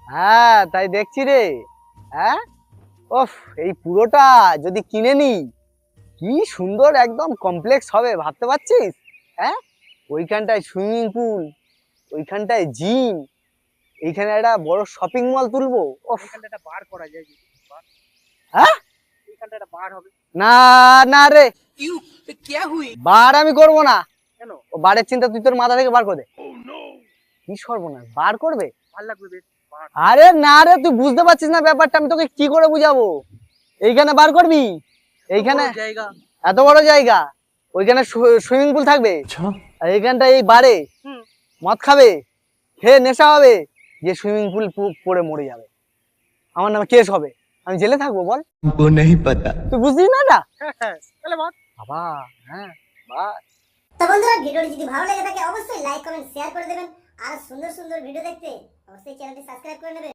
হ্যাঁ তাই দেখছি রে। হ্যাঁ, ওফ, এই পুরোটা যদি কিনে নি, কি সুন্দর একদম কমপ্লেক্স হবে ভাবতে পারছিস? হ্যাঁ, ওইখানটায় সুইমিং পুল, ওইখানটায় জিম, এইখানে একটা বড় শপিং মল তুলবো। ওফ। এখানটা একটা বার করা যায় যদি বার, হ্যাঁ, এখানটা একটা বার হবে। না না রে, ইউ क्या हुई? বার আমি করবো না। কেন? ও বারের চিন্তা তুই তোর মাথা থেকে বার করে দে। কি সর্বনাশ, বার করবে? ভাল লাগবে বেশ বার। আরে না রে, তুই বুঝতে পারছিস না ব্যাপারটা, আমি তোকে কি করে বুঝাবো? এইখানে বার করবি, এইখানে বড় জায়গা। এত বড় জায়গা, ওইখানে সুইমিং পুল থাকবে, আর এইখানটা এই বারে হুম। মদ খাবে, খেয়ে নেশা হবে, যে সুইমিং পুল পড়ে মরে যাবে, আমার নামে কেস হবে, আমি জেলে থাকবো বল? हमको नहीं पता। তুই বুঝছিস না এটা? হ্যাঁ, তাহলে বাদ। বাবা, হ্যাঁ, বা তো বন্ধুরা, ভিডিওটি যদি ভালো লেগে থাকে অবশ্যই লাইক কমেন্ট শেয়ার করে দেবেন। আর সুন্দর সুন্দর ভিডিও দেখতে অবশ্যই চ্যানেলটি সাবস্ক্রাইব করে নেবেন।